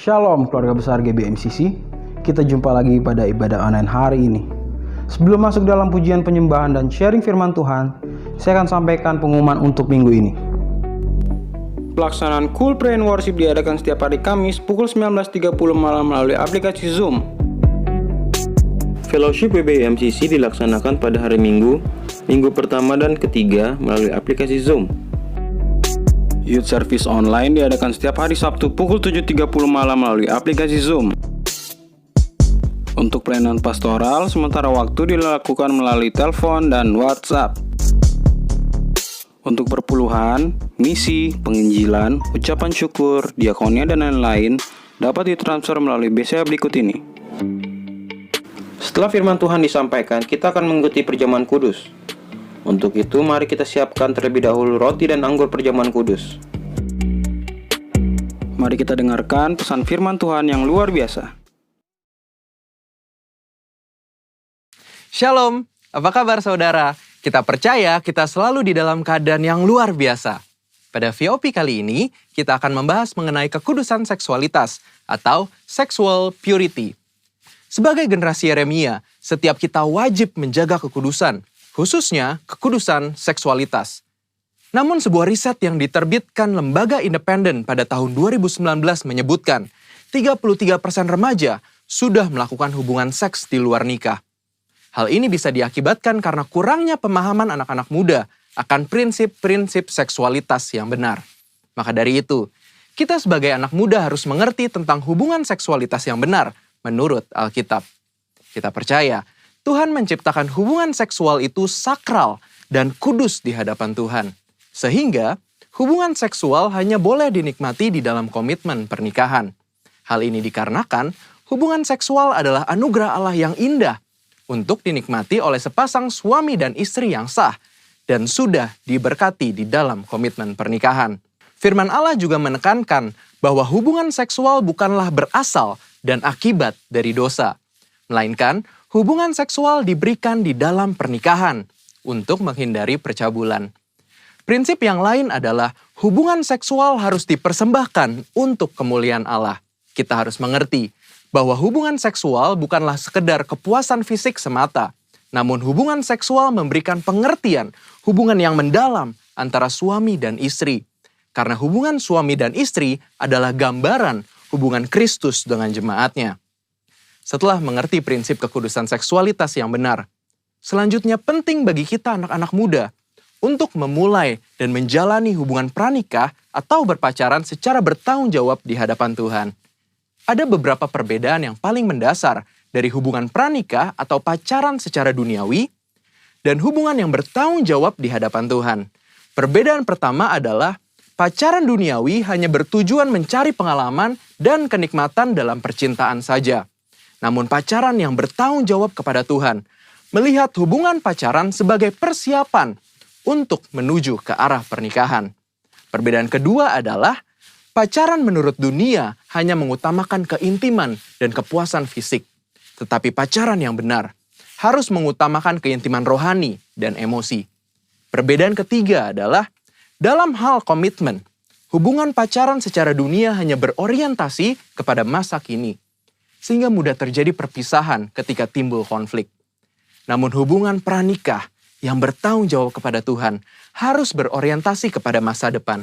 Shalom keluarga besar GBMCC, kita jumpa lagi pada ibadah online hari ini. Sebelum masuk dalam pujian penyembahan dan sharing firman Tuhan, saya akan sampaikan pengumuman untuk minggu ini. Pelaksanaan Cool Pray and Worship diadakan setiap hari Kamis pukul 19.30 malam melalui aplikasi Zoom. Fellowship GBMCC dilaksanakan pada hari Minggu pertama dan ketiga melalui aplikasi Zoom. Youth Service Online diadakan setiap hari Sabtu pukul 7.30 malam melalui aplikasi Zoom. Untuk pelayanan pastoral, sementara waktu dilakukan melalui telepon dan WhatsApp. Untuk perpuluhan, misi, penginjilan, ucapan syukur, diakonia, dan lain-lain dapat ditransfer melalui BCA berikut ini. Setelah firman Tuhan disampaikan, kita akan mengikuti perjamuan kudus. Untuk itu, mari kita siapkan terlebih dahulu roti dan anggur perjamuan kudus. Mari kita dengarkan pesan firman Tuhan yang luar biasa. Shalom, apa kabar saudara? Kita percaya kita selalu di dalam keadaan yang luar biasa. Pada VOP kali ini, kita akan membahas mengenai kekudusan seksualitas atau sexual purity. Sebagai generasi Yeremia, setiap kita wajib menjaga kekudusan, khususnya kekudusan seksualitas. Namun sebuah riset yang diterbitkan lembaga independen pada tahun 2019 menyebutkan 33% remaja sudah melakukan hubungan seks di luar nikah. Hal ini bisa diakibatkan karena kurangnya pemahaman anak-anak muda akan prinsip-prinsip seksualitas yang benar. Maka dari itu, kita sebagai anak muda harus mengerti tentang hubungan seksualitas yang benar menurut Alkitab. Kita percaya Tuhan menciptakan hubungan seksual itu sakral dan kudus di hadapan Tuhan. Sehingga hubungan seksual hanya boleh dinikmati di dalam komitmen pernikahan. Hal ini dikarenakan hubungan seksual adalah anugerah Allah yang indah untuk dinikmati oleh sepasang suami dan istri yang sah dan sudah diberkati di dalam komitmen pernikahan. Firman Allah juga menekankan bahwa hubungan seksual bukanlah berasal dan akibat dari dosa, melainkan hubungan seksual diberikan di dalam pernikahan untuk menghindari percabulan. Prinsip yang lain adalah hubungan seksual harus dipersembahkan untuk kemuliaan Allah. Kita harus mengerti bahwa hubungan seksual bukanlah sekedar kepuasan fisik semata, namun hubungan seksual memberikan pengertian hubungan yang mendalam antara suami dan istri. Karena hubungan suami dan istri adalah gambaran hubungan Kristus dengan jemaatnya. Setelah mengerti prinsip kekudusan seksualitas yang benar, selanjutnya penting bagi kita anak-anak muda untuk memulai dan menjalani hubungan pranikah atau berpacaran secara bertanggung jawab di hadapan Tuhan. Ada beberapa perbedaan yang paling mendasar dari hubungan pranikah atau pacaran secara duniawi dan hubungan yang bertanggung jawab di hadapan Tuhan. Perbedaan pertama adalah pacaran duniawi hanya bertujuan mencari pengalaman dan kenikmatan dalam percintaan saja. Namun pacaran yang bertanggung jawab kepada Tuhan melihat hubungan pacaran sebagai persiapan untuk menuju ke arah pernikahan. Perbedaan kedua adalah pacaran menurut dunia hanya mengutamakan keintiman dan kepuasan fisik. Tetapi pacaran yang benar harus mengutamakan keintiman rohani dan emosi. Perbedaan ketiga adalah dalam hal komitmen, hubungan pacaran secara dunia hanya berorientasi kepada masa kini, sehingga mudah terjadi perpisahan ketika timbul konflik. Namun hubungan pranikah yang bertanggung jawab kepada Tuhan harus berorientasi kepada masa depan.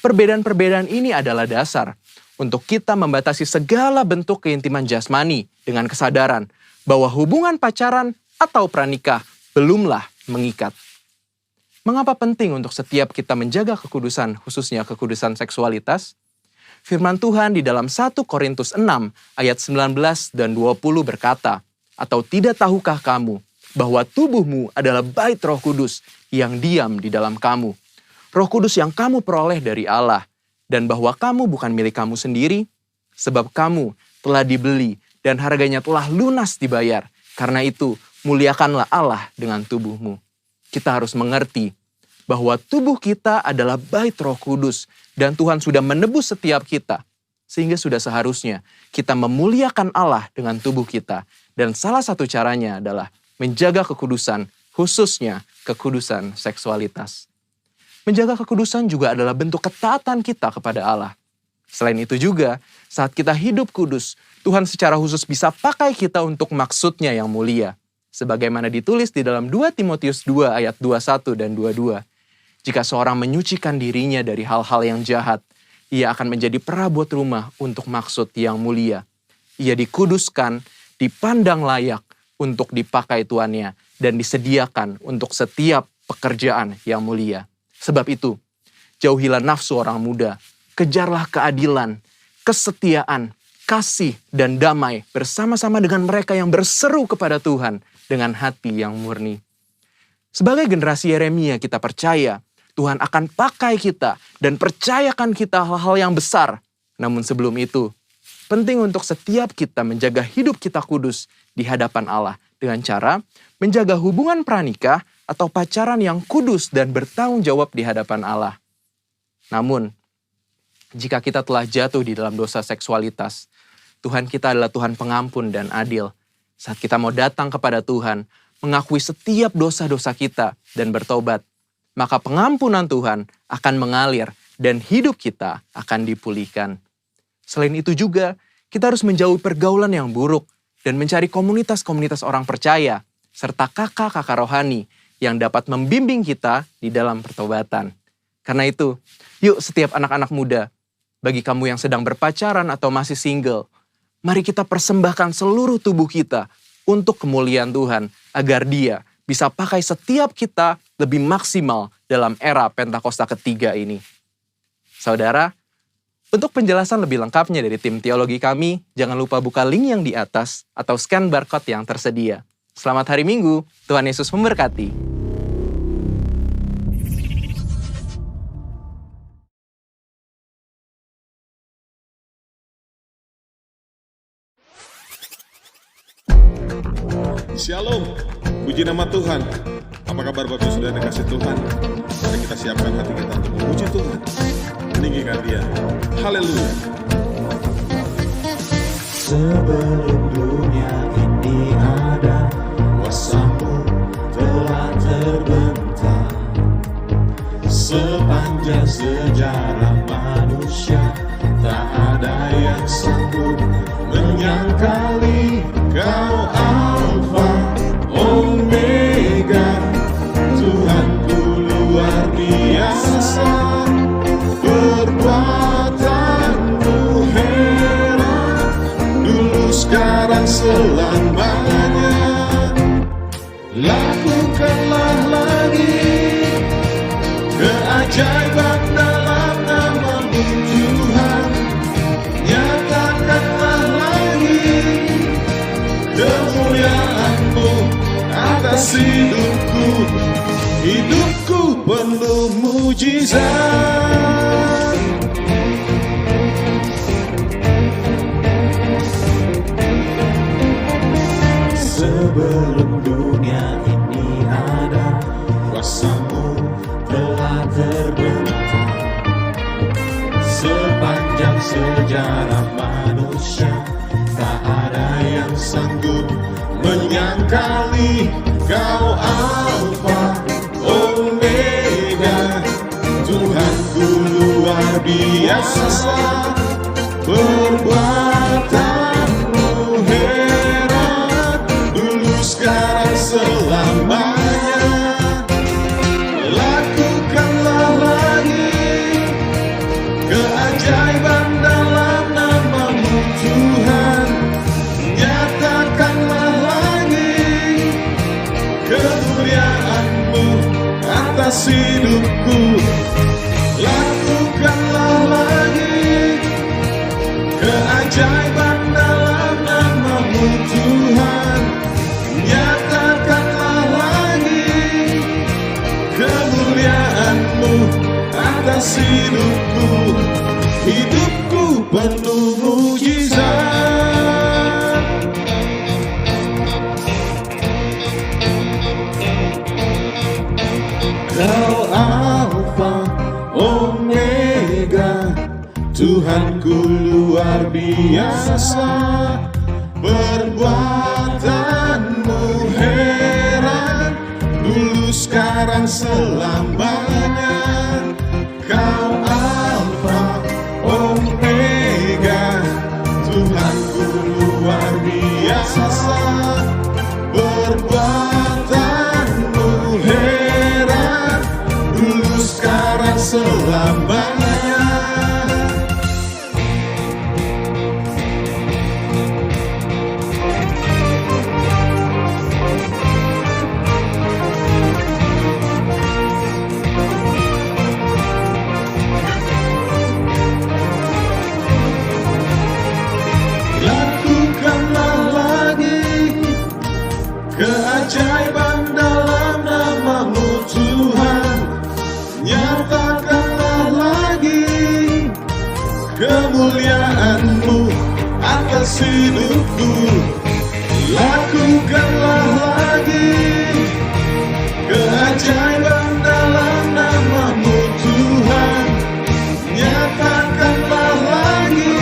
Perbedaan-perbedaan ini adalah dasar untuk kita membatasi segala bentuk keintiman jasmani dengan kesadaran bahwa hubungan pacaran atau pranikah belumlah mengikat. Mengapa penting untuk setiap kita menjaga kekudusan, khususnya kekudusan seksualitas? Firman Tuhan di dalam 1 Korintus 6 ayat 19 dan 20 berkata, "Atau tidak tahukah kamu bahwa tubuhmu adalah bait Roh Kudus yang diam di dalam kamu? Roh Kudus yang kamu peroleh dari Allah, dan bahwa kamu bukan milik kamu sendiri, sebab kamu telah dibeli dan harganya telah lunas dibayar. Karena itu, muliakanlah Allah dengan tubuhmu." Kita harus mengerti bahwa tubuh kita adalah bait Roh Kudus dan Tuhan sudah menebus setiap kita. Sehingga sudah seharusnya kita memuliakan Allah dengan tubuh kita. Dan salah satu caranya adalah menjaga kekudusan, khususnya kekudusan seksualitas. Menjaga kekudusan juga adalah bentuk ketaatan kita kepada Allah. Selain itu juga, saat kita hidup kudus, Tuhan secara khusus bisa pakai kita untuk maksudnya yang mulia. Sebagaimana ditulis di dalam 2 Timotius 2 ayat 21 dan 22. Jika seorang menyucikan dirinya dari hal-hal yang jahat, ia akan menjadi perabot rumah untuk maksud yang mulia. Ia dikuduskan, dipandang layak untuk dipakai tuannya, dan disediakan untuk setiap pekerjaan yang mulia. Sebab itu, jauhilah nafsu orang muda, kejarlah keadilan, kesetiaan, kasih, dan damai bersama-sama dengan mereka yang berseru kepada Tuhan dengan hati yang murni. Sebagai generasi Yeremia, kita percaya Tuhan akan pakai kita dan percayakan kita hal-hal yang besar. Namun sebelum itu, penting untuk setiap kita menjaga hidup kita kudus di hadapan Allah dengan cara menjaga hubungan pranikah atau pacaran yang kudus dan bertanggung jawab di hadapan Allah. Namun, jika kita telah jatuh di dalam dosa seksualitas, Tuhan kita adalah Tuhan pengampun dan adil. Saat kita mau datang kepada Tuhan, mengakui setiap dosa-dosa kita dan bertobat, maka pengampunan Tuhan akan mengalir dan hidup kita akan dipulihkan. Selain itu juga, kita harus menjauhi pergaulan yang buruk dan mencari komunitas-komunitas orang percaya, serta kakak-kakak rohani yang dapat membimbing kita di dalam pertobatan. Karena itu, yuk setiap anak-anak muda, bagi kamu yang sedang berpacaran atau masih single, mari kita persembahkan seluruh tubuh kita untuk kemuliaan Tuhan, agar Dia bisa pakai setiap kita lebih maksimal dalam era Pentakosta ketiga ini. Saudara, untuk penjelasan lebih lengkapnya dari tim teologi kami, jangan lupa buka link yang di atas atau scan barcode yang tersedia. Selamat hari Minggu, Tuhan Yesus memberkati. Shalom, puji nama Tuhan. Apa kabar Bapak Sudah dikasih Tuhan? Mari kita siapkan hati kita untuk memuji Tuhan, meninggikan Dia. Haleluya. Sebelum dunia ini ada, kuasa-Mu telah terbentang. Sepanjang sejarah manusia, tak ada yang sanggup menyangkali Kau Alfa Omega, Tuhanku luar biasa. Perbuatanmu heran, dulu sekarang selamanya. Lakukanlah lagi keajaiban dalam nama-Mu Tuhan. Nyatakanlah lagi kemuliaan-Mu atas hidupku. Hidupku penuh mujizat. Sebelum dunia ini ada, kuasa-Mu telah terbentang. Sepanjang sejarah manusia, tak ada yang sanggup menyangkali Kau Alfa Omega, Tuhanku luar biasa. Perbuatanmu heran, dulu sekarang selamanya. Lakukanlah lagi keajaiban dalam nama-Mu Tuhan. Nyatakanlah lagi kemuliaan-Mu atas hidupku. Lakukanlah lagi keajaiban dalam nama-Mu Tuhan. Nyatakanlah lagi kemuliaan-Mu atas hidupku. Hidupku penuh mujizat. Kau Alfa Omega, Tuhanku luar biasa. Perbuatanmu heran, dulu sekarang selamanya. Kau Alfa Omega, biasa, perbuatanmu heran, dulu sekarang selamanya. Lakukanlah lagi keajaiban dalam nama-Mu Tuhan. Nyatakanlah lagi kemuliaan-Mu atas hidupku. Lakukanlah lagi keajaiban dalam nama-Mu Tuhan. Nyatakanlah lagi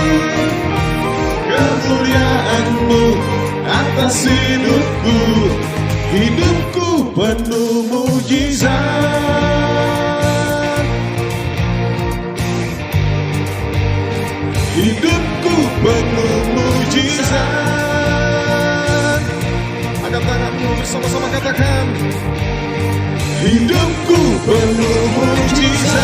kemuliaan-Mu atas hidupku. Hidupku penuh mujizat, hidupku penuh mujizat. Angkat tanganmu bersama-sama katakan, hidupku penuh mujizat.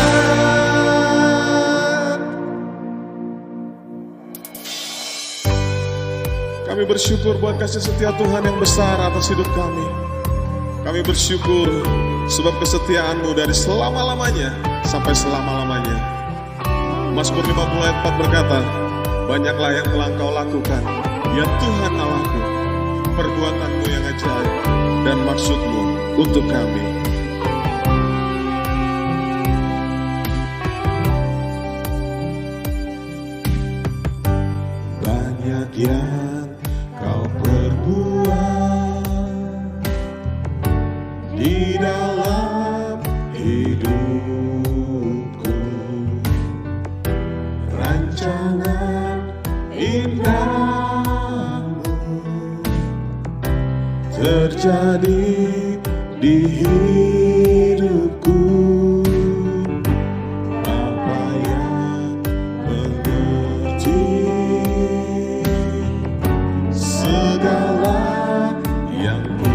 Kami bersyukur buat kasih setia Tuhan yang besar atas hidup kami. Kami bersyukur sebab kesetiaan-Mu dari selama-lamanya sampai selama-lamanya. Mazmur 50 ayat 4 berkata, banyaklah yang telah Engkau lakukan, ya Tuhan Allahku, perbuatan-Mu yang ajaib dan maksud-Mu untuk kami. Banyak yang Kau perbuat di dalam hidupku, rancangan indah-Mu terjadi di hidupku. Bapa yang mengerti segala yang ku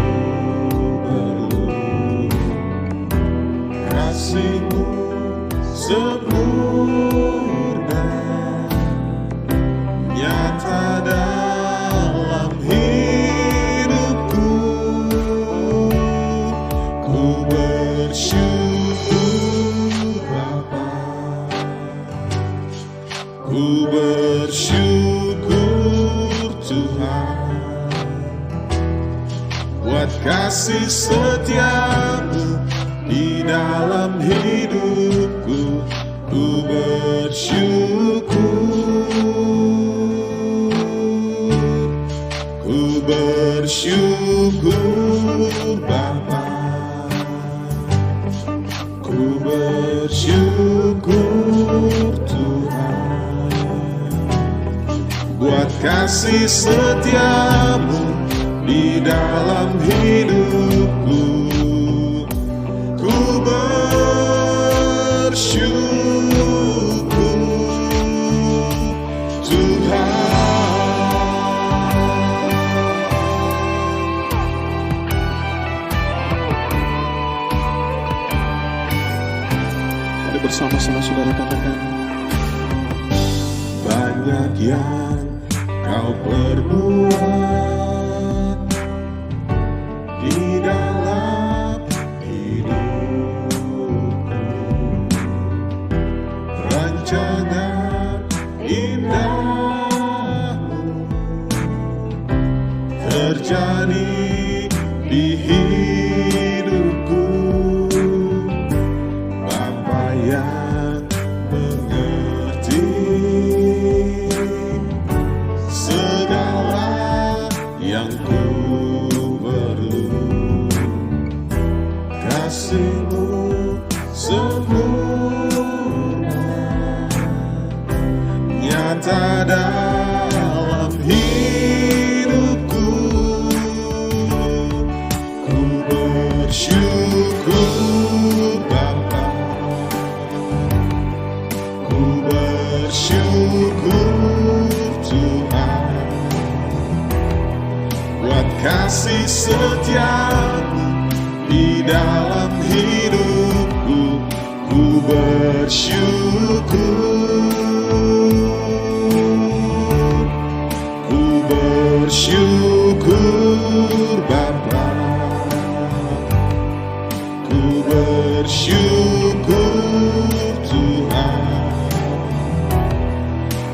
perlu, kasih-Mu sempurna nyata dalam hidupku. Ku bersyukur Bapa, ku bersyukur Tuhan buat kasih setia-Mu di dalam hidupku. Ku bersyukur, ku bersyukur Bapa, ku bersyukur Tuhan buat kasih setia-Mu di dalam hidupku. Ku bersyukur Tuhan. Mari bersama-sama saudara katakan, banyak yang Kau perbuat di dalam hidupku, rancangan indah-Mu terjadi di hidupku. Bapa yang mengerti segala yang ku perlu, kasih-Mu sempurna nyata dalam hidupku. Ku bersyukur Bapa, ku bersyukur Tuhan kasih setiamu di dalam hidupku, ku bersyukur, ku bersyukur Bapa, ku bersyukur Tuhan,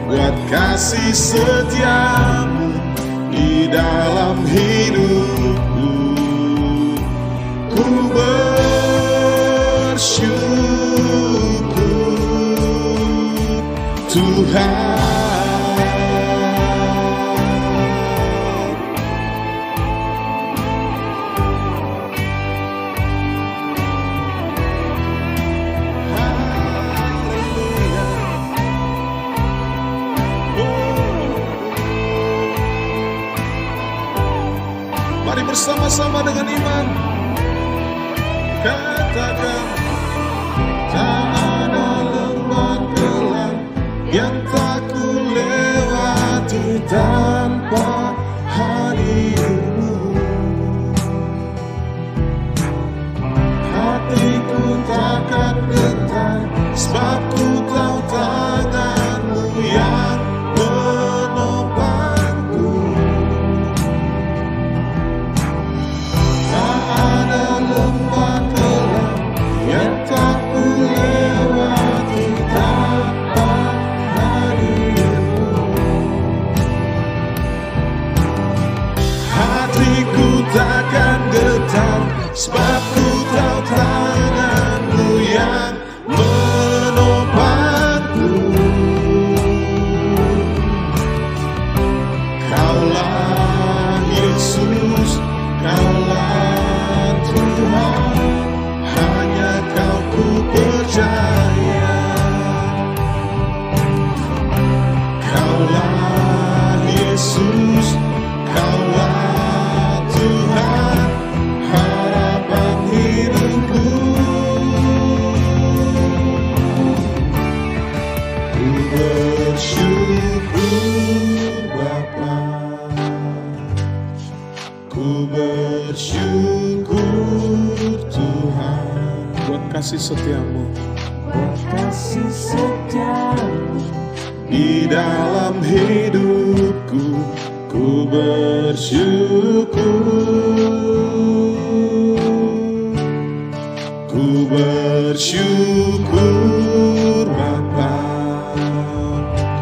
buat kasih setiamu di dalam hidupku, ku bersyukur Tuhan. Mari bersama-sama dengan iman katakan, tak ada lembah gelap yang tak ku lewati tanpa hadirmu. Hatiku takkan gentar, sebab ku tahu tanganmu yang menopangku. Tak ada lembah gelap yang tak ku lewati tanpa hadirmu. Hatiku takkan getar, sebab ku tahu tanganmu yang menopangku. Kaulah Yesus, Kaulah Tuhan, hanya Kau ku percaya. Kaulah Yesus, Kaulah Tuhan, harapan hidupku. Ku bersyukur Bapa, ku bersyukur Tuhan, buat kasih setiamu, buat kasih setiamu di dalam hidupku, ku bersyukur, ku bersyukur Bapa,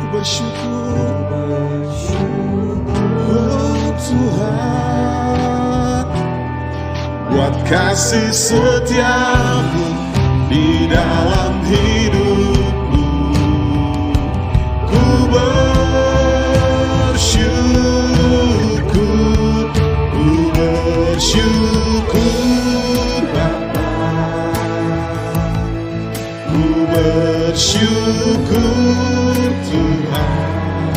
ku bersyukur, oh Tuhan, buat kasih setiamu di dalam hidupku, ku bersyukur, ku bersyukur Bapa, ku bersyukur Tuhan,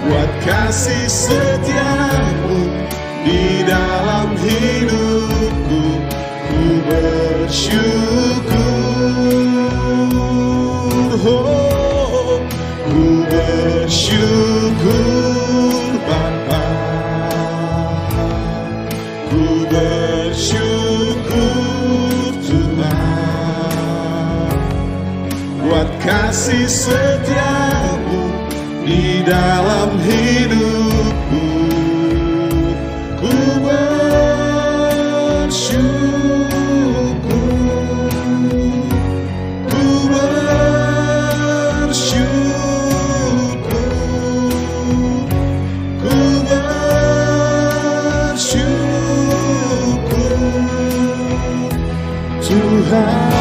buat kasih setiamu di dalam hidupku, ku bersyukur, oh, ku bersyukur Bapa, ku bersyukur Tuhan, buat kasih setiamu di dalam hidupku, ku bersyukur, ku bersyukur, ku bersyukur Tuhan.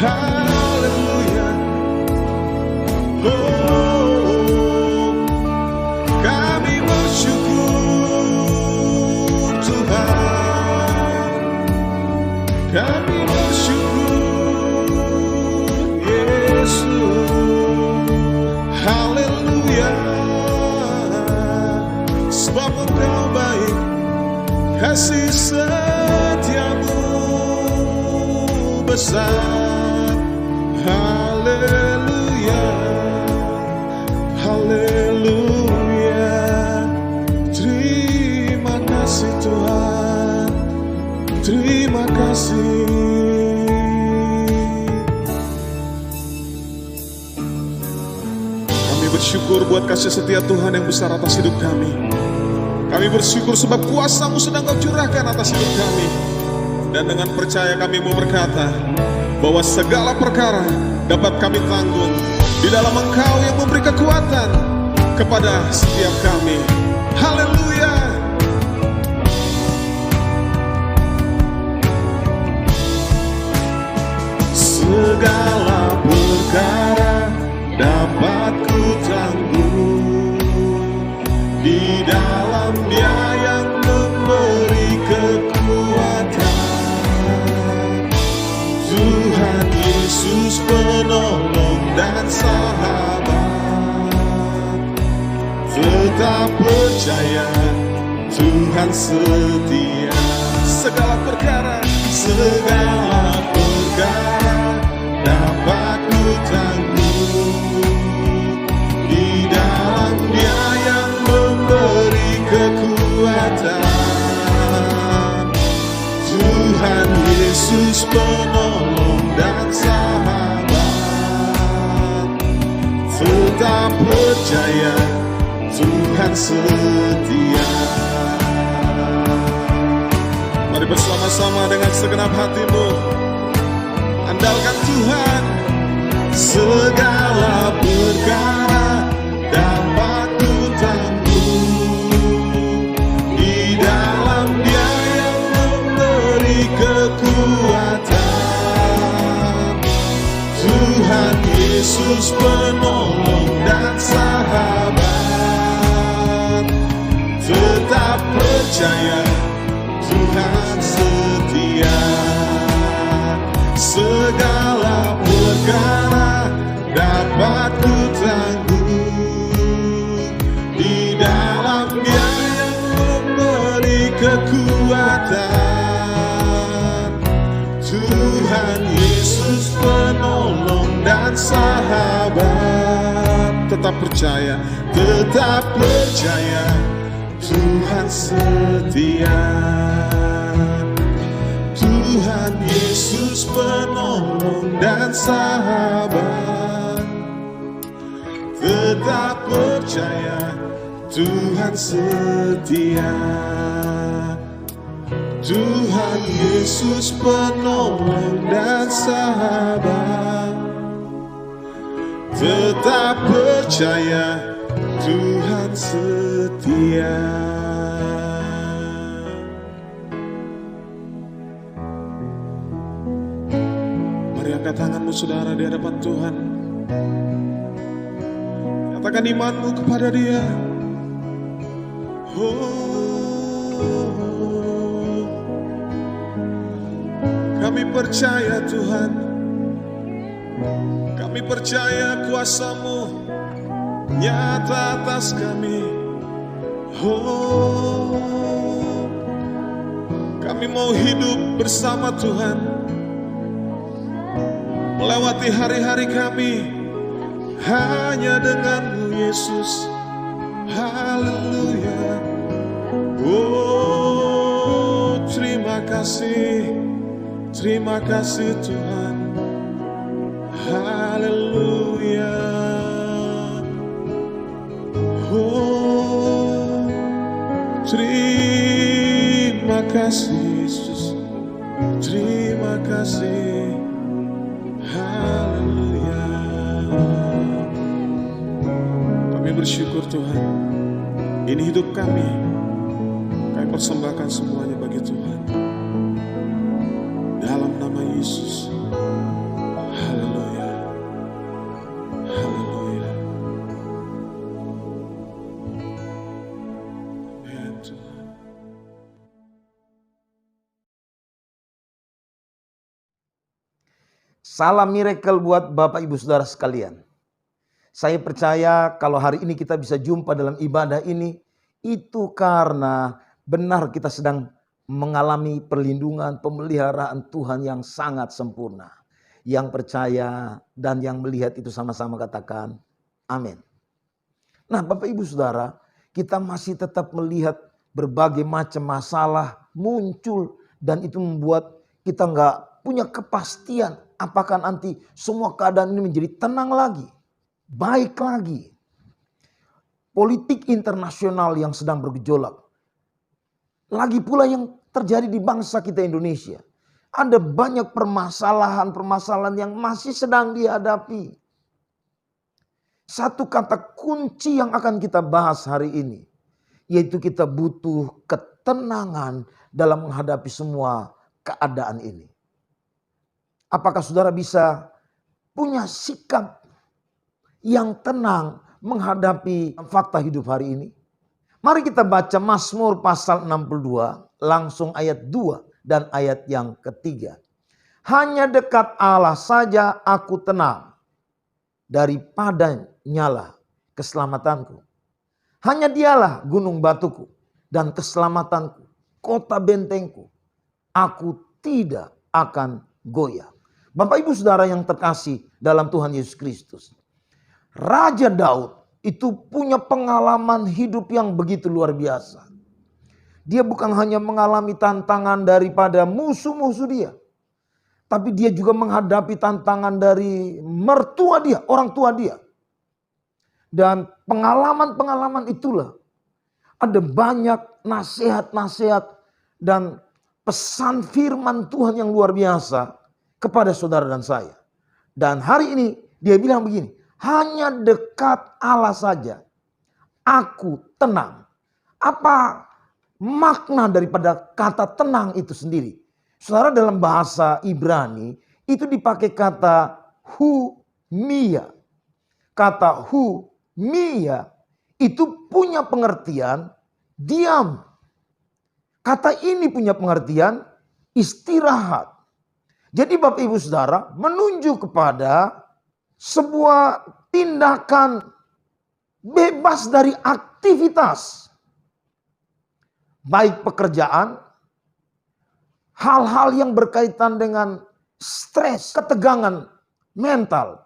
Haleluya, oh, kami bersyukur Tuhan, kami bersyukur Yesus. Haleluya, sebab Engkau baik, kasih setiamu besar. Haleluya, kasih. Kami bersyukur buat kasih setia Tuhan yang besar atas hidup kami. Kami bersyukur sebab kuasa-Mu sedang Kau curahkan atas hidup kami. Dan dengan percaya kami mau berkata bahwa segala perkara dapat kami tanggung di dalam Engkau yang memberi kekuatan kepada setiap kami. Haleluya. Segala perkara dapat ku tanggung di dalam Dia yang memberi kekuatan. Tuhan Yesus penolong dan sahabat. Tetap percaya Tuhan setia. Segala perkara dapat ku tanggung di dalam Dia yang memberi kekuatan. Tuhan Yesus penolong dan sahabat. Tetap percaya Tuhan setia. Mari bersama-sama dengan segenap hatimu andalkan Tuhan. Segala perkara dapat ku tanggung di dalam Dia yang memberi kekuatan. Tuhan Yesus penolong dan sahabat. Tetap percaya Tuhan setia. Segala perkara dapat ku tanggung di dalam Dia yang memberi kekuatan. Tuhan Yesus penolong dan sahabat. Tetap percaya Tuhan setia. Tuhan Yesus penolong dan sahabat. Tetap percaya Tuhan setia. Tuhan Yesus penolong dan sahabat. Tetap percaya Tuhan setia. Mari angkat tanganmu saudara di hadapan Tuhan. Katakan imanmu kepada Dia. Kami percaya Tuhan. Kami percaya kuasa-Mu nyata atas kami. Kami mau hidup bersama Tuhan, melewati hari-hari kami hanya dengan-Mu Yesus. Haleluya. Terima kasih Tuhan. Haleluya. Terima kasih Yesus. Terima kasih. Haleluya. Kami bersyukur Tuhan. Ini hidup kami. Kami persembahkan semuanya bagi Tuhan. Dalam nama Yesus. Haleluya. Haleluya. Amin Tuhan. Salam miracle buat Bapak Ibu Saudara sekalian. Saya percaya kalau hari ini kita bisa jumpa dalam ibadah ini, itu karena benar kita sedang mengalami perlindungan, pemeliharaan Tuhan yang sangat sempurna. Yang percaya dan yang melihat itu sama-sama katakan amin. Nah Bapak Ibu Saudara, kita masih tetap melihat berbagai macam masalah muncul dan itu membuat Kita nggak punya kepastian apakah nanti semua keadaan ini menjadi tenang lagi, baik lagi. Politik internasional yang sedang bergejolak. Lagi pula yang terjadi di bangsa kita Indonesia. Ada banyak permasalahan-permasalahan yang masih sedang dihadapi. Satu kata kunci yang akan kita bahas hari ini, yaitu kita butuh ketenangan dalam menghadapi semua keadaan ini. Apakah saudara bisa punya sikap yang tenang menghadapi fakta hidup hari ini? Mari kita baca Mazmur pasal 62, langsung ayat 2 dan ayat yang ketiga. Hanya dekat Allah saja aku tenang, daripada nyala keselamatanku. Hanya dialah gunung batuku dan keselamatanku, kota bentengku. Aku tidak akan goyah. Bapak Ibu Saudara yang terkasih dalam Tuhan Yesus Kristus. Raja Daud itu punya pengalaman hidup yang begitu luar biasa. Dia bukan hanya mengalami tantangan daripada musuh-musuh dia. Tapi dia juga menghadapi tantangan dari mertua dia, orang tua dia. Dan pengalaman-pengalaman itulah. Ada banyak nasihat-nasihat dan pesan firman Tuhan yang luar biasa kepada saudara dan saya. Dan hari ini dia bilang begini, hanya dekat Allah saja aku tenang. Apa makna daripada kata tenang itu sendiri? Saudara, dalam bahasa Ibrani itu dipakai kata humia. Kata humia itu punya pengertian diam. Kata ini punya pengertian istirahat. Jadi Bapak Ibu Saudara menunjuk kepada sebuah tindakan bebas dari aktivitas. Baik pekerjaan, hal-hal yang berkaitan dengan stres, ketegangan mental,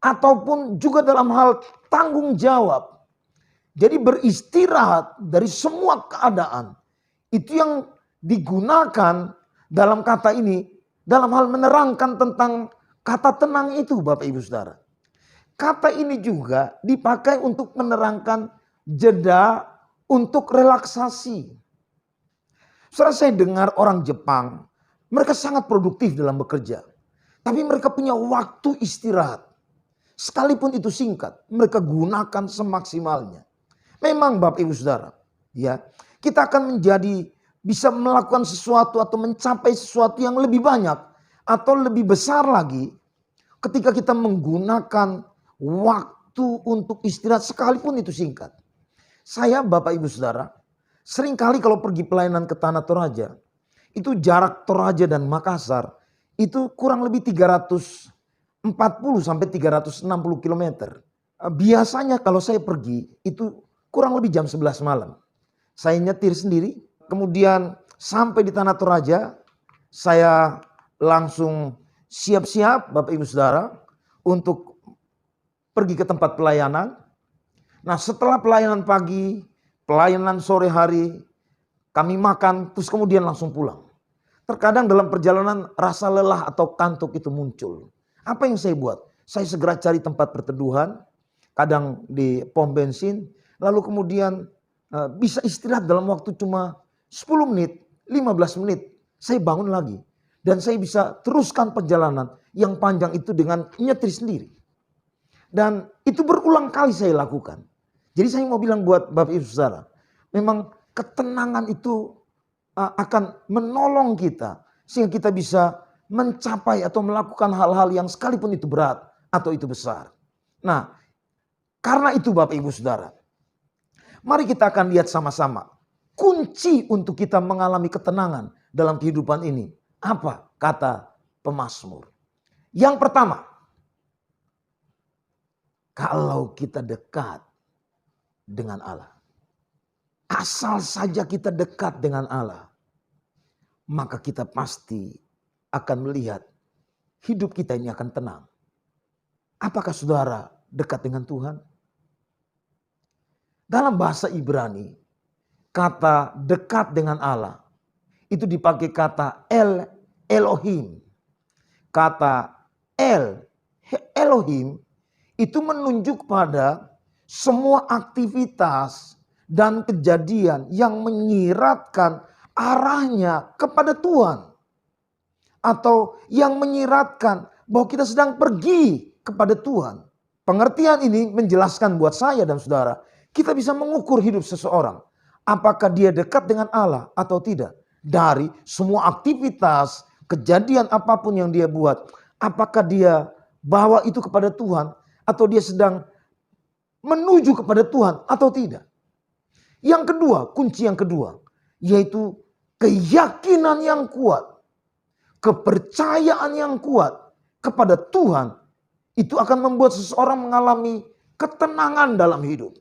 ataupun juga dalam hal tanggung jawab. Jadi beristirahat dari semua keadaan. Itu yang digunakan dalam kata ini, dalam hal menerangkan tentang kata tenang itu Bapak Ibu Saudara. Kata ini juga dipakai untuk menerangkan jeda untuk relaksasi. Saudara, saya dengar orang Jepang, mereka sangat produktif dalam bekerja. Tapi mereka punya waktu istirahat. Sekalipun itu singkat, mereka gunakan semaksimalnya. Memang Bapak Ibu Saudara, ya, kita akan menjadi bisa melakukan sesuatu atau mencapai sesuatu yang lebih banyak atau lebih besar lagi ketika kita menggunakan waktu untuk istirahat sekalipun itu singkat. Saya Bapak Ibu Saudara, seringkali kalau pergi pelayanan ke Tanah Toraja, itu jarak Toraja dan Makassar itu kurang lebih 340 sampai 360 km. Biasanya kalau saya pergi itu kurang lebih jam 11 malam. Saya nyetir sendiri, kemudian sampai di Tanah Toraja, saya langsung siap-siap Bapak Ibu Saudara untuk pergi ke tempat pelayanan. Nah, setelah pelayanan pagi, pelayanan sore hari, kami makan terus kemudian langsung pulang. Terkadang dalam perjalanan rasa lelah atau kantuk itu muncul. Apa yang saya buat? Saya segera cari tempat berteduhan, kadang di pom bensin, lalu kemudian bisa istirahat dalam waktu cuma 10 menit, 15 menit. Saya bangun lagi. Dan saya bisa teruskan perjalanan yang panjang itu dengan nyetir sendiri. Dan itu berulang kali saya lakukan. Jadi saya mau bilang buat Bapak Ibu Saudara, memang ketenangan itu akan menolong kita. Sehingga kita bisa mencapai atau melakukan hal-hal yang sekalipun itu berat atau itu besar. Nah, karena itu Bapak Ibu Saudara, mari kita akan lihat sama-sama. Kunci untuk kita mengalami ketenangan dalam kehidupan ini. Apa kata pemazmur? Yang pertama, kalau kita dekat dengan Allah. Asal saja kita dekat dengan Allah, maka kita pasti akan melihat hidup kita ini akan tenang. Apakah saudara dekat dengan Tuhan? Dalam bahasa Ibrani, kata dekat dengan Allah itu dipakai kata El Elohim. Kata Elohim itu menunjuk pada semua aktivitas dan kejadian yang menyiratkan arahnya kepada Tuhan. Atau yang menyiratkan bahwa kita sedang pergi kepada Tuhan. Pengertian ini menjelaskan buat saya dan saudara, kita bisa mengukur hidup seseorang. Apakah dia dekat dengan Allah atau tidak. Dari semua aktivitas, kejadian apapun yang dia buat. Apakah dia bawa itu kepada Tuhan atau dia sedang menuju kepada Tuhan atau tidak. Yang kedua, kunci yang kedua, yaitu keyakinan yang kuat. Kepercayaan yang kuat kepada Tuhan itu akan membuat seseorang mengalami ketenangan dalam hidup.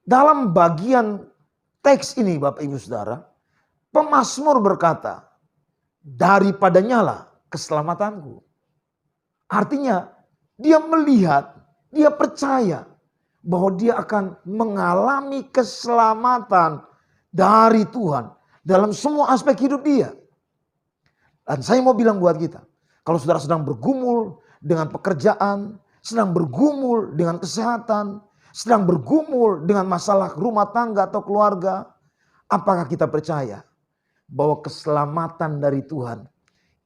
Dalam bagian teks ini Bapak Ibu Saudara, pemazmur berkata, daripadanya lah keselamatanku. Artinya dia melihat, dia percaya bahwa dia akan mengalami keselamatan dari Tuhan dalam semua aspek hidup dia. Dan saya mau bilang buat kita, kalau saudara sedang bergumul dengan pekerjaan, sedang bergumul dengan kesehatan, sedang bergumul dengan masalah rumah tangga atau keluarga, apakah kita percaya bahwa keselamatan dari Tuhan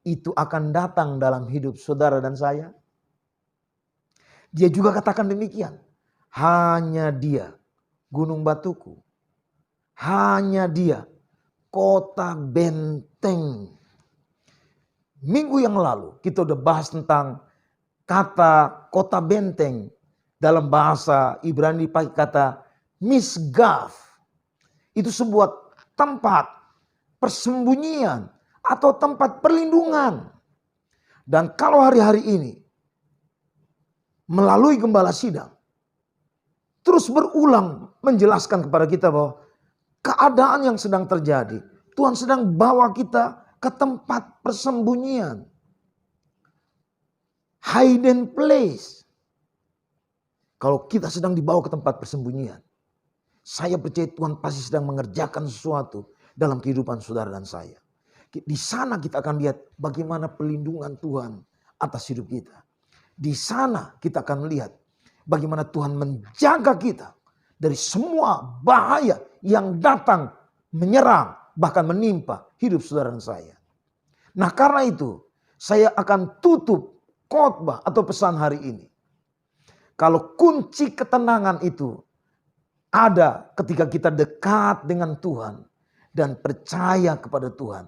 itu akan datang dalam hidup saudara dan saya? Dia juga katakan demikian, hanya Dia gunung batuku, hanya Dia kota benteng. Minggu yang lalu kita udah bahas tentang kata kota benteng. Dalam bahasa Ibrani pakai kata misgav. Itu sebuah tempat persembunyian atau tempat perlindungan. Dan kalau hari-hari ini melalui gembala sidang terus berulang menjelaskan kepada kita bahwa keadaan yang sedang terjadi, Tuhan sedang bawa kita ke tempat persembunyian. Hidden place. Kalau kita sedang dibawa ke tempat persembunyian, saya percaya Tuhan pasti sedang mengerjakan sesuatu dalam kehidupan saudara dan saya. Di sana kita akan lihat bagaimana pelindungan Tuhan atas hidup kita. Di sana kita akan melihat bagaimana Tuhan menjaga kita dari semua bahaya yang datang menyerang bahkan menimpa hidup saudara dan saya. Nah, karena itu saya akan tutup khotbah atau pesan hari ini. Kalau kunci ketenangan itu ada ketika kita dekat dengan Tuhan dan percaya kepada Tuhan.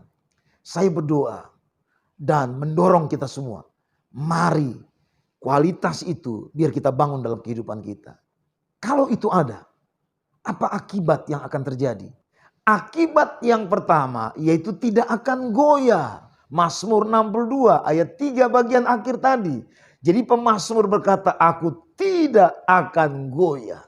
Saya berdoa dan mendorong kita semua. Mari kualitas itu biar kita bangun dalam kehidupan kita. Kalau itu ada, apa akibat yang akan terjadi? Akibat yang pertama yaitu tidak akan goyah. Mazmur 62 ayat 3 bagian akhir tadi. Jadi pemazmur berkata, aku tidak akan goyah.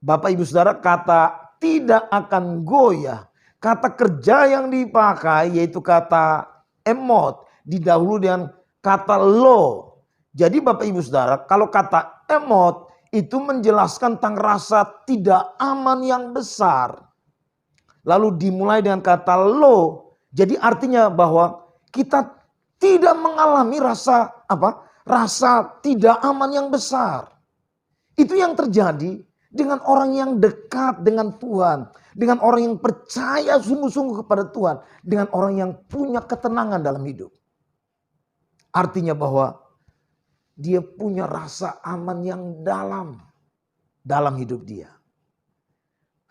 Bapak Ibu Saudara, kata tidak akan goyah. Kata kerja yang dipakai yaitu kata emot. Didahului dengan kata lo. Jadi Bapak Ibu Saudara, kalau kata emot itu menjelaskan tentang rasa tidak aman yang besar. Lalu dimulai dengan kata lo. Jadi artinya bahwa kita tidak mengalami rasa rasa tidak aman yang besar. Itu yang terjadi dengan orang yang dekat dengan Tuhan. Dengan orang yang percaya sungguh-sungguh kepada Tuhan. Dengan orang yang punya ketenangan dalam hidup. Artinya bahwa dia punya rasa aman yang dalam hidup dia.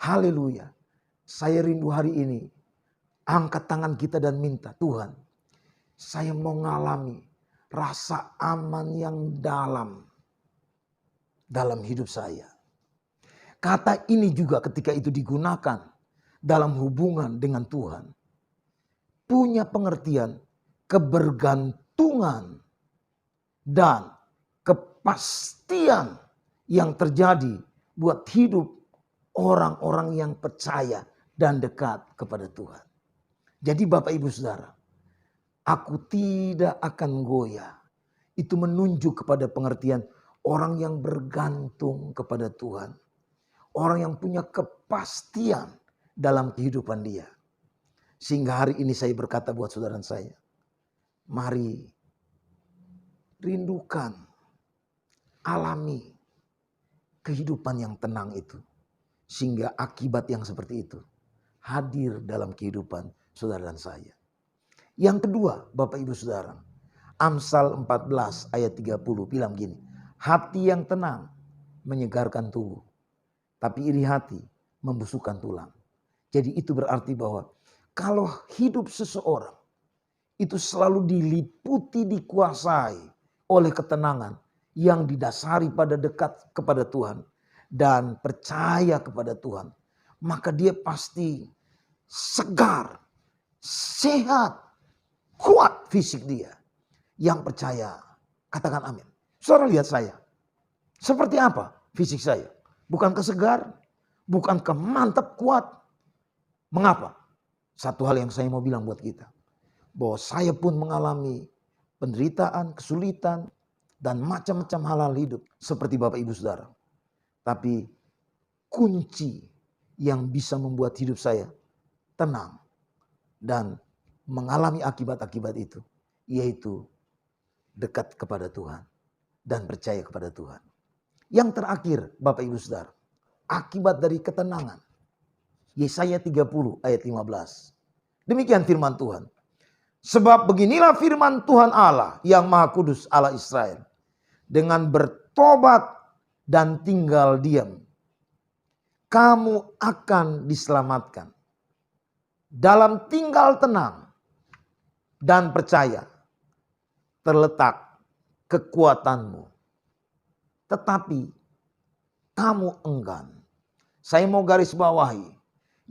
Haleluya. Saya rindu hari ini. Angkat tangan kita dan minta, Tuhan, saya mau mengalami rasa aman yang dalam hidup saya. Kata ini juga ketika itu digunakan dalam hubungan dengan Tuhan, punya pengertian kebergantungan dan kepastian yang terjadi buat hidup orang-orang yang percaya dan dekat kepada Tuhan. Jadi Bapak Ibu Saudara, aku tidak akan goyah. Itu menunjuk kepada pengertian orang yang bergantung kepada Tuhan. Orang yang punya kepastian dalam kehidupan dia. Sehingga hari ini saya berkata buat saudara saya, mari rindukan, alami kehidupan yang tenang itu. Sehingga akibat yang seperti itu hadir dalam kehidupan saudara dan saya. Yang kedua, Bapak Ibu Saudara, Amsal 14 ayat 30 bilang gini, hati yang tenang menyegarkan tubuh, tapi iri hati membusukkan tulang. Jadi itu berarti bahwa kalau hidup seseorang itu selalu diliputi, dikuasai oleh ketenangan yang didasari pada dekat kepada Tuhan dan percaya kepada Tuhan, maka dia pasti segar, sehat, kuat fisik dia. Yang percaya, katakan amin. Saudara lihat saya, seperti apa fisik saya? Bukankah segar? Bukankah mantap, kuat? Mengapa? Satu hal yang saya mau bilang buat kita, bahwa saya pun mengalami penderitaan, kesulitan, dan macam-macam hal-hal hidup seperti Bapak Ibu Saudara. Tapi kunci yang bisa membuat hidup saya tenang dan mengalami akibat-akibat itu, yaitu dekat kepada Tuhan dan percaya kepada Tuhan. Yang terakhir Bapak Ibu Saudara, akibat dari ketenangan. Yesaya 30 ayat 15. Demikian firman Tuhan. Sebab beginilah firman Tuhan Allah yang Maha Kudus, Allah Israel. Dengan bertobat dan tinggal diam, kamu akan diselamatkan. Dalam tinggal tenang dan percaya terletak kekuatanmu. Tetapi kamu enggan. Saya mau garis bawahi,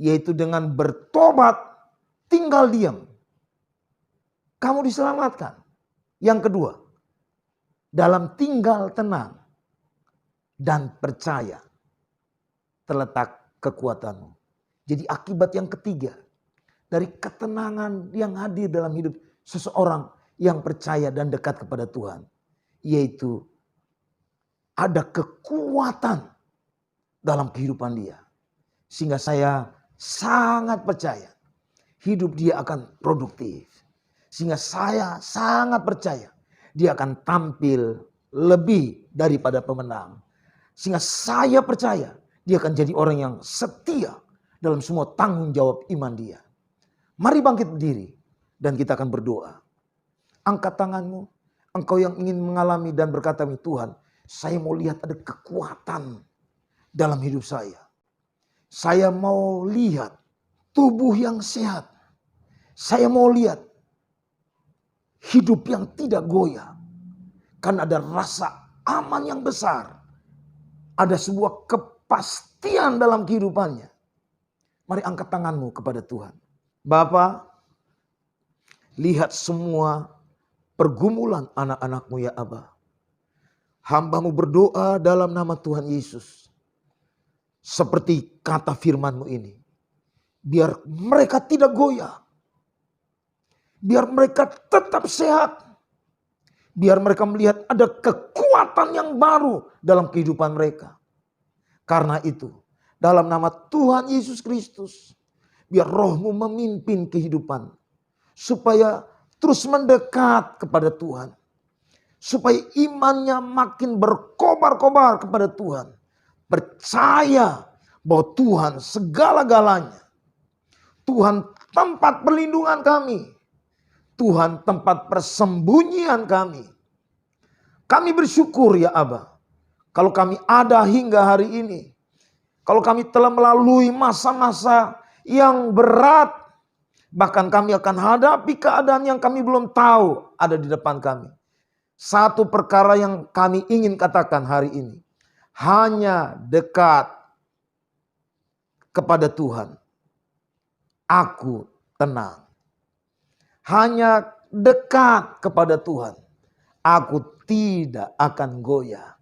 yaitu dengan bertobat, tinggal diam, kamu diselamatkan. Yang kedua, dalam tinggal tenang dan percaya terletak kekuatanmu. Jadi akibat yang ketiga dari ketenangan yang hadir dalam hidup seseorang yang percaya dan dekat kepada Tuhan, yaitu ada kekuatan dalam kehidupan dia. Sehingga saya sangat percaya hidup dia akan produktif. Sehingga saya sangat percaya dia akan tampil lebih daripada pemenang. Sehingga saya percaya dia akan jadi orang yang setia dalam semua tanggung jawab iman dia. Mari bangkit berdiri dan kita akan berdoa. Angkat tanganmu, engkau yang ingin mengalami dan berkata, Tuhan, saya mau lihat ada kekuatan dalam hidup saya. Saya mau lihat tubuh yang sehat. Saya mau lihat hidup yang tidak goyah. Karena ada rasa aman yang besar. Ada sebuah kepastian dalam kehidupannya. Mari angkat tanganmu kepada Tuhan. Bapa, lihat semua pergumulan anak-anakmu ya Aba. Hamba-Mu berdoa dalam nama Tuhan Yesus. Seperti kata firman-Mu ini. Biar mereka tidak goyah. Biar mereka tetap sehat. Biar mereka melihat ada kekuatan yang baru dalam kehidupan mereka. Karena itu, dalam nama Tuhan Yesus Kristus, biar Roh-Mu memimpin kehidupan. Supaya terus mendekat kepada Tuhan. Supaya imannya makin berkobar-kobar kepada Tuhan. Percaya bahwa Tuhan segala-galanya. Tuhan tempat perlindungan kami. Tuhan tempat persembunyian kami. Kami bersyukur ya Aba. Kalau kami ada hingga hari ini. Kalau kami telah melalui masa-masa yang berat. Bahkan kami akan hadapi keadaan yang kami belum tahu ada di depan kami. Satu perkara yang kami ingin katakan hari ini. Hanya dekat kepada Tuhan. Aku tenang. Hanya dekat kepada Tuhan. Aku tidak akan goyah.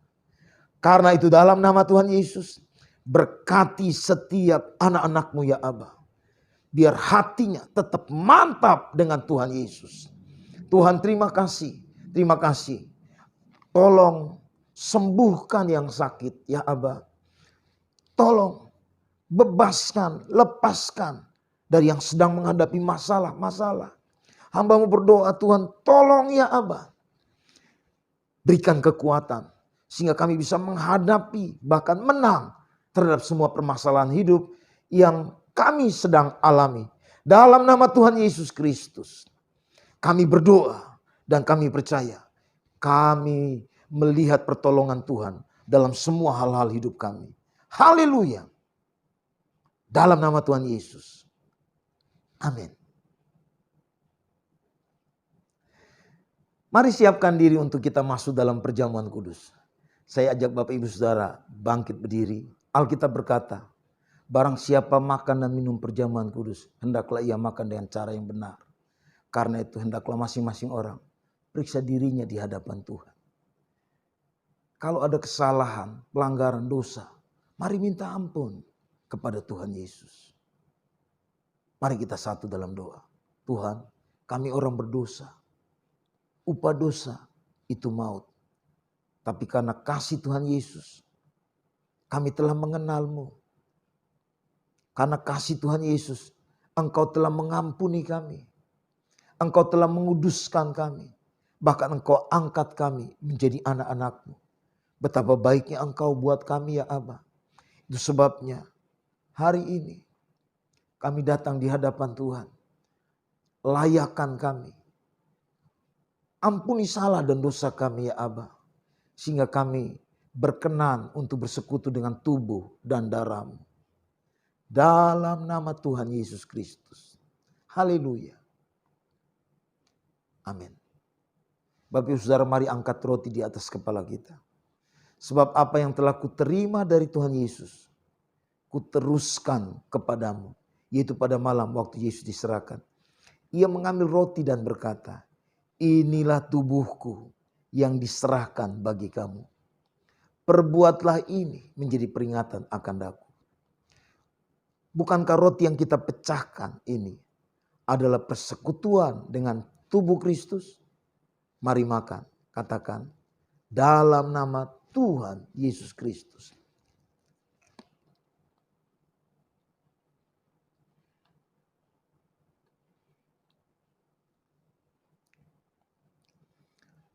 Karena itu dalam nama Tuhan Yesus. Berkati setiap anak-anak-Mu ya Aba. Biar hatinya tetap mantap dengan Tuhan Yesus. Tuhan terima kasih. Terima kasih. Tolong sembuhkan yang sakit ya Aba. Tolong bebaskan, lepaskan dari yang sedang menghadapi masalah-masalah. Hamba-Mu berdoa, Tuhan tolong ya Aba. Berikan kekuatan sehingga kami bisa menghadapi bahkan menang terhadap semua permasalahan hidup yang kami sedang alami. Dalam nama Tuhan Yesus Kristus kami berdoa dan kami percaya kami melihat pertolongan Tuhan dalam semua hal-hal hidup kami. Haleluya. Dalam nama Tuhan Yesus. Amin. Mari siapkan diri untuk kita masuk dalam perjamuan kudus. Saya ajak Bapak Ibu Saudara bangkit berdiri. Alkitab berkata, barang siapa makan dan minum perjamuan kudus, hendaklah ia makan dengan cara yang benar. Karena itu hendaklah masing-masing orang periksa dirinya di hadapan Tuhan. Kalau ada kesalahan, pelanggaran, dosa, mari minta ampun kepada Tuhan Yesus. Mari kita satu dalam doa. Tuhan, kami orang berdosa. Upah dosa itu maut. Tapi karena kasih Tuhan Yesus, kami telah mengenal-Mu. Karena kasih Tuhan Yesus, Engkau telah mengampuni kami. Engkau telah menguduskan kami. Bahkan Engkau angkat kami menjadi anak-anak-Mu. Betapa baiknya Engkau buat kami ya Aba. Itu sebabnya hari ini kami datang di hadapan Tuhan. Layakkan kami. Ampuni salah dan dosa kami ya Aba. Sehingga kami berkenan untuk bersekutu dengan tubuh dan darah-Mu. Dalam nama Tuhan Yesus Kristus. Haleluya. Amin. Bapak Ibu Saudara, mari angkat roti di atas kepala kita. Sebab apa yang telah kuterima dari Tuhan Yesus, kuteruskan kepadamu. Yaitu pada malam waktu Yesus diserahkan. Ia mengambil roti dan berkata, inilah tubuhku yang diserahkan bagi kamu. Perbuatlah ini menjadi peringatan akan aku. Bukankah roti yang kita pecahkan ini adalah persekutuan dengan tubuh Kristus? Mari makan, katakan, dalam nama Tuhan Yesus Kristus.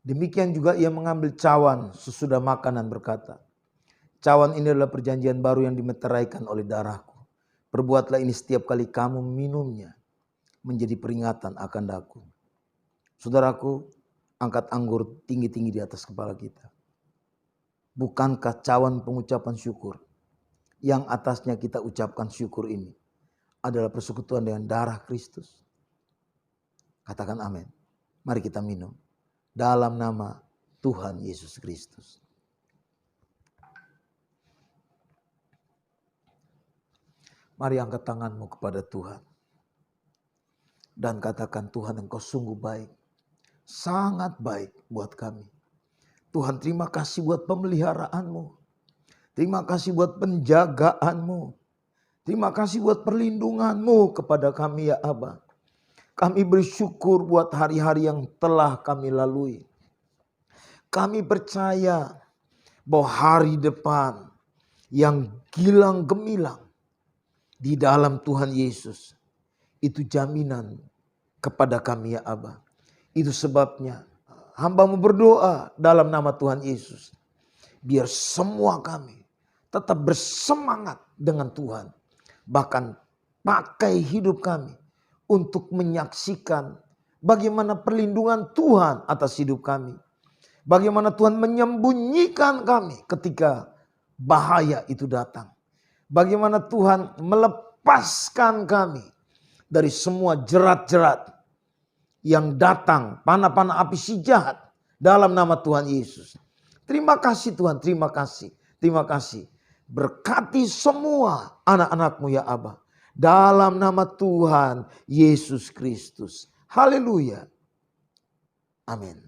Demikian juga ia mengambil cawan sesudah makan dan berkata, cawan ini adalah perjanjian baru yang dimeteraikan oleh darahku. Perbuatlah ini setiap kali kamu minumnya menjadi peringatan akan aku. Saudaraku, angkat anggur tinggi-tinggi di atas kepala kita. Bukankah cawan pengucapan syukur yang atasnya kita ucapkan syukur ini adalah persekutuan dengan darah Kristus? Katakan amin. Mari kita minum. Dalam nama Tuhan Yesus Kristus. Mari angkat tanganmu kepada Tuhan. Dan katakan, Tuhan Engkau sungguh baik. Sangat baik buat kami. Tuhan terima kasih buat pemeliharaanmu. Terima kasih buat penjagaanmu. Terima kasih buat perlindunganmu kepada kami ya Aba. Kami bersyukur buat hari-hari yang telah kami lalui. Kami percaya bahwa hari depan yang gilang gemilang di dalam Tuhan Yesus itu jaminan kepada kami ya Aba. Itu sebabnya hamba-Mu berdoa dalam nama Tuhan Yesus. Biar semua kami tetap bersemangat dengan Tuhan. Bahkan pakai hidup kami untuk menyaksikan bagaimana perlindungan Tuhan atas hidup kami. Bagaimana Tuhan menyembunyikan kami ketika bahaya itu datang. Bagaimana Tuhan melepaskan kami dari semua jerat-jerat yang datang, panah-panah api si jahat dalam nama Tuhan Yesus. Terima kasih Tuhan, terima kasih. Terima kasih. Berkati semua anak-anak-Mu ya Aba. Dalam nama Tuhan Yesus Kristus. Haleluya. Amin.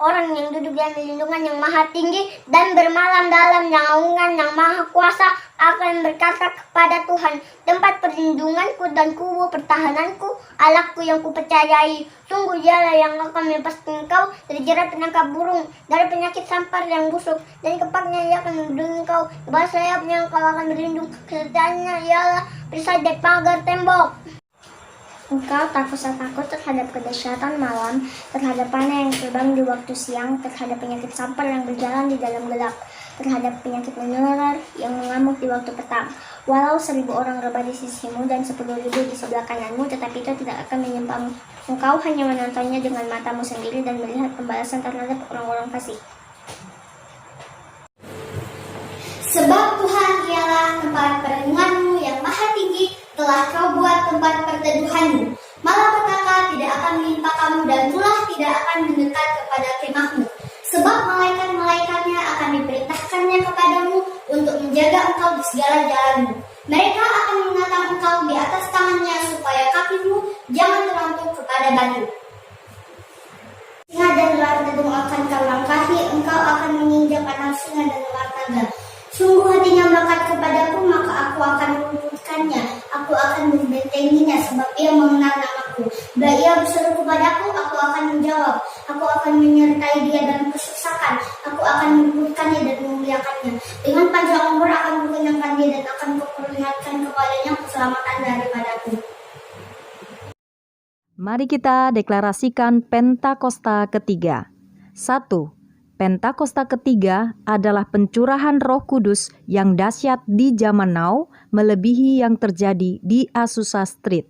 orang yang duduk dalam lindungan yang maha tinggi dan bermalam dalam naungan yang maha kuasa akan berkata kepada Tuhan, tempat perlindunganku dan kubu pertahananku, Allahku yang kupercayai. Sungguh dialah yang akan melepaskan engkau dari jerat penangkap burung, dari penyakit sampar yang busuk, dari kepaknya ia akan melindungi engkau, di bawah sayapnya engkau akan berlindung, kesetiaannya ialah perisai dari pagar tembok. Engkau tak usah takut terhadap kedahsyatan malam, terhadap panah yang terbang di waktu siang, terhadap penyakit sampar yang berjalan di dalam gelap, terhadap penyakit menular yang mengamuk di waktu petang. Walau 1.000 orang rebah di sisimu dan 10.000 di sebelah kananmu, tetapi itu tidak akan menyimpangmu. Engkau hanya menontonnya dengan matamu sendiri dan melihat pembalasan terhadap orang-orang fasik. Sebab Tuhan ialah tempat perlindunganmu yang maha tinggi, telah kau buat tempat perteduhanmu. Malapetaka tidak akan menimpa kamu dan tulah tidak akan mendekat kepada kemahmu. Sebab malaikat-malaikatnya akan diperintahkannya kepadamu untuk menjaga engkau di segala jalanmu. Mereka akan menatang engkau di atas tangannya supaya kakimu jangan terlantung kepada batu. Singa dan ular tegung akan kau langkahi, engkau akan menginjak anak singa dan ular naga. Sungguh hatinya melekat kepadaku, maka aku akan meluputkannya. Aku akan membentenginya, sebab ia mengenal namaku. Bila ia berseru kepadaku, aku akan menjawab. Aku akan menyertai dia dalam kesusahan. Aku akan meluputkannya dan memuliakannya. Dengan panjang umur akan kukenyangkan dia dan akan kuperlihatkan kepadanya keselamatan daripadaku. Mari kita deklarasikan Pentakosta ketiga. 1. Pentakosta ketiga adalah pencurahan Roh Kudus yang dahsyat di zaman now, melebihi yang terjadi di Azusa Street.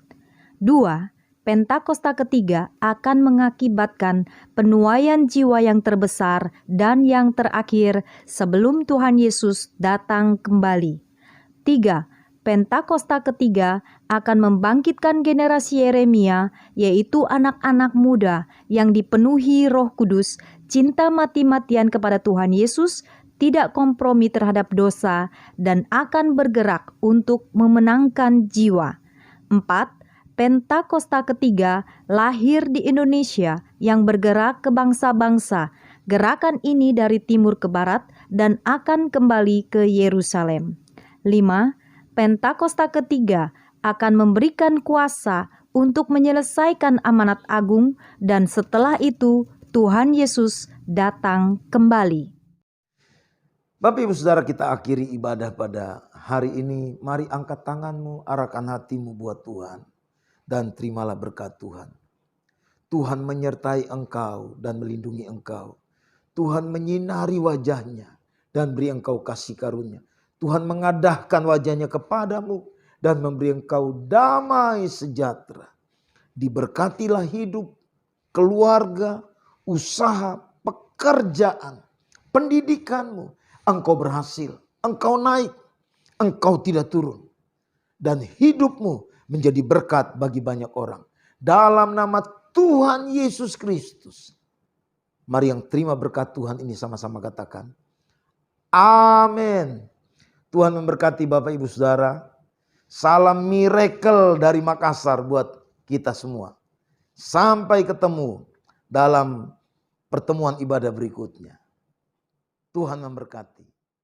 2. Pentakosta ketiga akan mengakibatkan penuaian jiwa yang terbesar dan yang terakhir sebelum Tuhan Yesus datang kembali. 3. Pentakosta ketiga akan membangkitkan generasi Yeremia, yaitu anak-anak muda yang dipenuhi Roh Kudus, cinta mati-matian kepada Tuhan Yesus, tidak kompromi terhadap dosa, dan akan bergerak untuk memenangkan jiwa. 4. Pentakosta ketiga lahir di Indonesia yang bergerak ke bangsa-bangsa. Gerakan ini dari timur ke barat dan akan kembali ke Yerusalem. 5. Pentakosta ketiga akan memberikan kuasa untuk menyelesaikan amanat agung, dan setelah itu Tuhan Yesus datang kembali. Bapak Ibu Saudara, kita akhiri ibadah pada hari ini. Mari angkat tanganmu, arahkan hatimu buat Tuhan, dan terimalah berkat Tuhan. Tuhan menyertai engkau dan melindungi engkau. Tuhan menyinari wajahnya dan beri engkau kasih karunia. Tuhan mengadahkan wajahnya kepadamu dan memberi engkau damai sejahtera. Diberkatilah hidup, keluarga, usaha, pekerjaan, pendidikanmu. Engkau berhasil, engkau naik, engkau tidak turun. Dan hidupmu menjadi berkat bagi banyak orang. Dalam nama Tuhan Yesus Kristus. Mari yang terima berkat Tuhan ini sama-sama katakan. Amin. Tuhan memberkati Bapak Ibu Saudara. Salam miracle dari Makassar buat kita semua. Sampai ketemu dalam pertemuan ibadah berikutnya. Tuhan memberkati.